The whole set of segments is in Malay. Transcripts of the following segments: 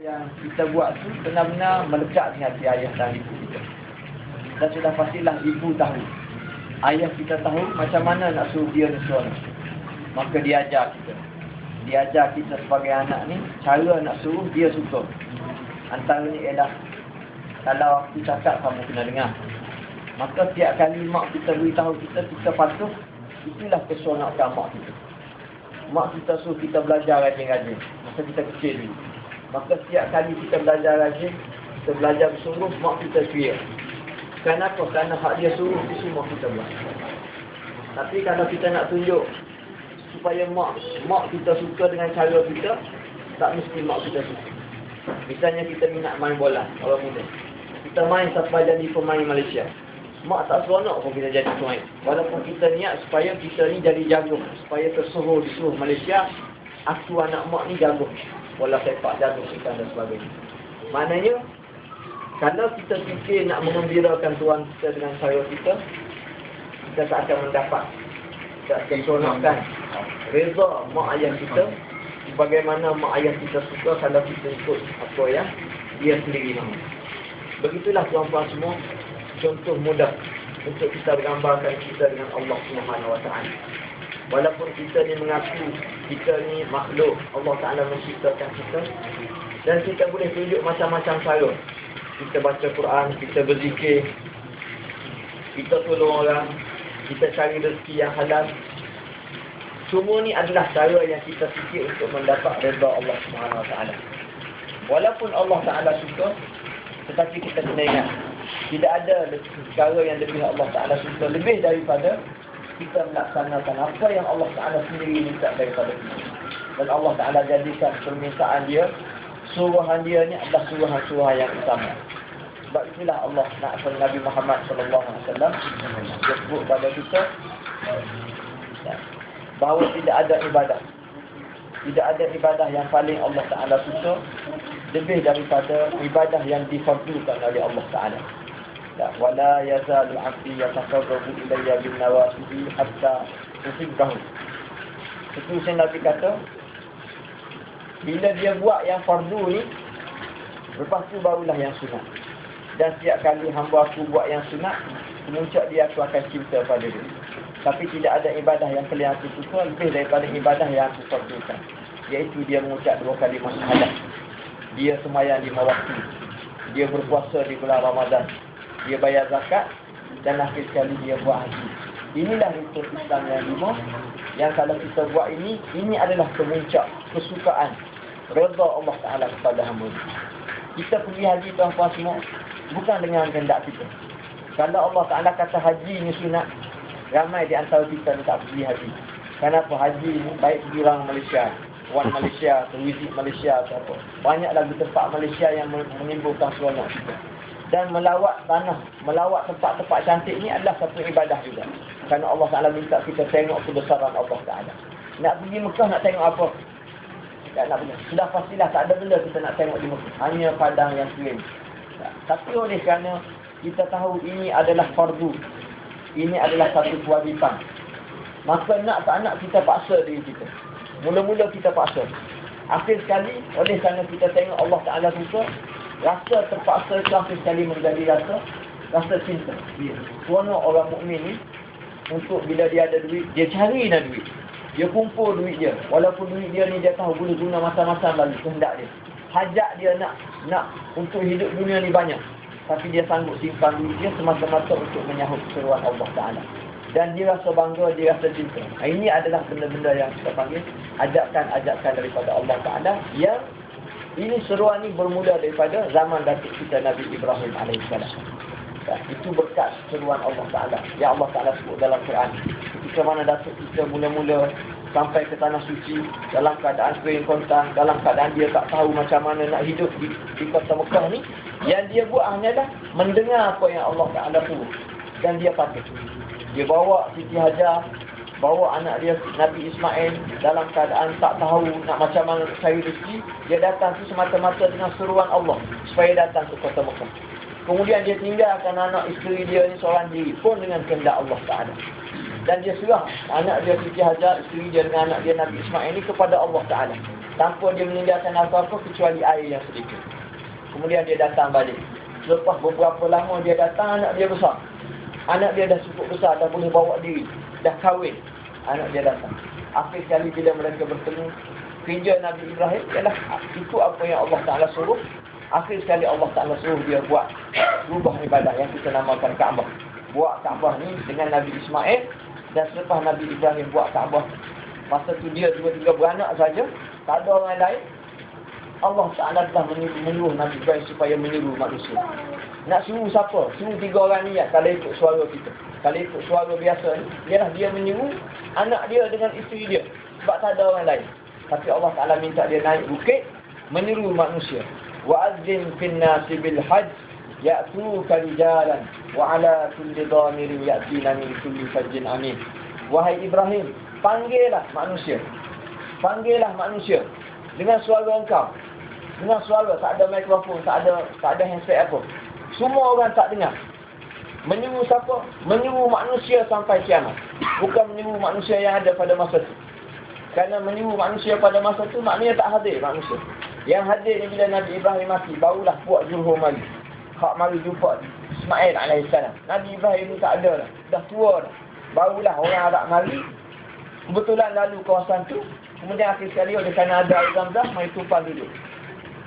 Yang kita buat tu benar-benar melekat di hati ayah dan ibu kita. Dan sudah pastilah ibu tahu, ayah kita tahu macam mana nak suruh dia ni seronok. Maka dia ajar kita. Dia ajar kita sebagai anak ni cara nak suruh dia suka. Antaranya ialah kalau aku cakap kamu kena dengar. Maka setiap kali mak kita beritahu kita patuh. Itulah keseronokan mak kita. Mak kita suruh kita belajar rajin-rajin masa kita kecil dulu. Maka setiap kali kita belajar rajin, kita belajar bersungguh, mak kita ceria. Kenapa? Kerana hak dia suruh, itu semua kita buat. Tapi kalau kita nak tunjuk supaya mak kita suka dengan cara kita, tak mesti mak kita suka. Misalnya kita minat main bola, orang muda. Kita main sampai jadi pemain Malaysia. Mak tak seronok pun kita jadi pemain. Walaupun kita niat supaya kita ni jadi jago, supaya tersuruh di seluruh Malaysia, aku anak mak ni jago. Bola sepak, jago ikan dan sebagainya. Maknanya, kalau kita fikir nak mengembirakan tuan kita dengan cara kita tak akan mendapat keseronokan reza mak ayah kita sebagaimana mak ayah kita suka kalau kita ikut apa yang dia sendiri mahu. Begitulah tuan-tuan semua, contoh mudah untuk kita gambarkan kita dengan Allah Subhanahu Wa Taala. Walaupun kita ni mengaku kita ni makhluk, Allah Ta'ala menciptakan kita. Dan kita boleh tunjuk macam-macam cara. Kita baca Quran, kita berzikir, kita tolong orang, kita cari rezeki yang halal. Semua ni adalah cara yang kita fikir untuk mendapat redha Allah Subhanahu Wa Ta'ala. Walaupun Allah Ta'ala suka, tetapi kita kena ingat, tidak ada cara yang lebih Allah Ta'ala suka, lebih daripada kita melaksanakan apa yang Allah Ta'ala sendiri minta daripada kita. Dan Allah Ta'ala jadikan permintaan dia, suruhan dia ni adalah suruhan-suruhan yang utama. Sebab itulah Allah nak Nabi Muhammad SAW dia sebut pada kita bahawa tidak ada ibadah. Tidak ada ibadah yang paling Allah Ta'ala suka lebih daripada ibadah yang difardukan oleh Allah Ta'ala. Wala yazalu 'abdi yataqarrabu ilayya bin nawafil hatta uhibbahu. Seterusnya Nabi kata, bila dia buat yang fardu ni, lepas tu barulah yang sunat. Dan setiap kali hamba aku buat yang sunat, kemuncak dia aku akan cinta pada dia. Tapi tidak ada ibadah yang paling aku suka lebih daripada ibadah yang aku fardukan, iaitu dia mengucap 2 kalimah syahadat, dia sembahyang 5 waktu, dia berpuasa di bulan Ramadan, dia bayar zakat, dan akhir sekali dia buat haji. Inilah rukun Islam yang 5, yang kalau kita buat ini adalah kemuncak kesukaan redha Allah Ta'ala kepada hamba. Kita pergi haji tuan-tuan semua bukan dengan kehendak kita. Kalau Allah Ta'ala kata haji ni sunat, ramai di antara kita ni tak pergi haji. Kenapa? Haji ni baik pergi orang Malaysia, Wan Malaysia, visit Malaysia atau apa. Banyak lagi tempat Malaysia yang menimbulkan seronok kita. Dan melawat tanah, melawat tempat-tempat cantik ni adalah satu ibadah juga. Kerana Allah Ta'ala minta kita tengok kebesaran Allah Ta'ala. Nak pergi Mekah nak tengok apa? Tak nak pergi. Sudah pastilah tak ada benda kita nak tengok di Mekah. Hanya padang yang kering. Tapi oleh kerana kita tahu ini adalah fardu, ini adalah satu kewajipan, maka nak tak nak kita paksa diri kita. Mula-mula kita paksa. Akhir sekali, oleh kerana kita tengok Allah Ta'ala suka, rasa terpaksa itu akhir sekali menjadi rasa cinta. Seronok orang mukmin ni untuk bila dia ada duit, dia cari dah duit. Dia kumpul duit dia. Walaupun duit dia ni dia tahu boleh guna masa-masa lagi kehendak dia. Hajat dia nak untuk hidup dunia ni banyak. Tapi dia sanggup simpan duit dia semata-mata untuk menyahut seruan Allah Ta'ala. Dan dia rasa bangga, dia rasa cinta. Ini adalah benda-benda yang kita panggil ajakan daripada Allah Ta'ala, yang ini seruan ni bermula daripada zaman datuk kita Nabi Ibrahim AS. Itu berkat seruan Allah Ta'ala yang Allah Ta'ala sebut dalam Quran. Ketika mana datuk kita mula-mula sampai ke tanah suci dalam keadaan kering kontang, dalam keadaan dia tak tahu macam mana nak hidup di kota Mekah ni, yang dia buat hanyalah mendengar apa yang Allah Ta'ala suruh, dan dia patuh. Dia bawa Siti Hajar, bawa anak dia Nabi Ismail dalam keadaan tak tahu nak macam mana cari rezeki. Dia datang tu semata-mata dengan seruan Allah supaya datang ke kota Mekah. Kemudian dia tinggalkan anak isteri dia ni seorang diri pun dengan kehendak Allah Ta'ala. Dan dia serah anak dia Siti Hajar, isteri dia dengan anak dia Nabi Ismail ni kepada Allah Ta'ala. tanpa dia meninggalkan apa-apa kecuali air yang sedikit. Kemudian dia datang balik. Selepas beberapa lama dia datang, anak dia besar. Anak dia dah cukup besar, dah boleh bawa diri, dah kahwin. Anak dia datang. Akhir sekali bila mereka bertemu, kerja Nabi Ibrahim ialah ikut apa yang Allah Ta'ala suruh. Akhir sekali Allah Ta'ala suruh dia buat rubah ibadah yang kita namakan Kaabah. Buat Kaabah ni dengan Nabi Ismail. Dan selepas Nabi Ibrahim buat Kaabah, masa tu dia 2-3 beranak saja, tak ada orang lain. Allah Ta'ala telah menyuruh Nabi Ibrahim supaya meniru manusia. Nak suruh siapa? Suruh 3 orang ni kalau ikut suara kita. Kalau ikut suara biasa ni, ialah dia menyuruh anak dia dengan isteri dia. Sebab tak ada orang lain. Tapi Allah Ta'ala minta dia naik bukit, meniru manusia. وَأَذِّنْ فِي النَّاسِ بِالْحَجِّ يَأْتُوكَ رِجَالًا وَعَلَى كُلِّ ضَامِرٍ يَأْتِينَ مِنْ كُلِّ فَجٍّ عَمِيقٍ. Wahai Ibrahim, panggillah manusia. Panggillah manusia dengan suara engkau. Dengan suara, tak ada mikrofon, tak ada handset apa. Semua orang tak dengar. Menyuruh siapa? Menyuruh manusia sampai kiamat. Bukan menyuruh manusia yang ada pada masa itu. Kerana menyuruh manusia pada masa itu, maknanya tak hadir manusia. Yang hadir ni bila Nabi Ibrahim mati, barulah buat jurhum mari. Hak mari jumpa Ismail AS. Nabi Ibrahim ni tak ada dah. Dah tua dah. Barulah orang Arab mari. Kebetulan lalu kawasan tu. Kemudian akhir sekali oleh kerana ada air Zamzam, mari tumpah dulu.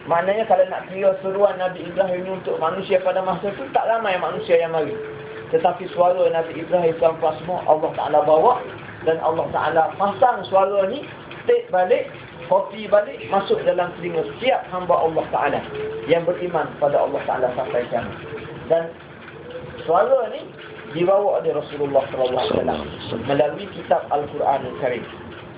Maknanya kalau nak kira seruan Nabi Ibrahim untuk manusia pada masa tu, tak ramai manusia yang mari. Tetapi suara Nabi Ibrahim sampai semua Allah Ta'ala bawa. Dan Allah Ta'ala pasang suara ni, take balik, kopi balik, masuk dalam telinga setiap hamba Allah Ta'ala yang beriman pada Allah Ta'ala sampai kiamat. Dan suara ni dibawa oleh Rasulullah SAW melalui kitab Al-Quran Al-Karim.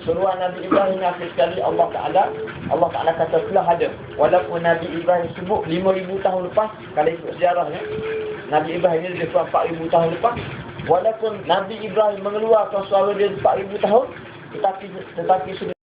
Seruan Nabi Ibrahim akhir sekali Allah Ta'ala kata telah ada. Walaupun Nabi Ibrahim sebut 5,000 tahun lepas, kalau ikut sejarahnya, Nabi Ibrahim ni lebih kurang 4,000 tahun lepas. Walaupun Nabi Ibrahim mengeluarkan suara dia 4,000 tahun, tetapi sudah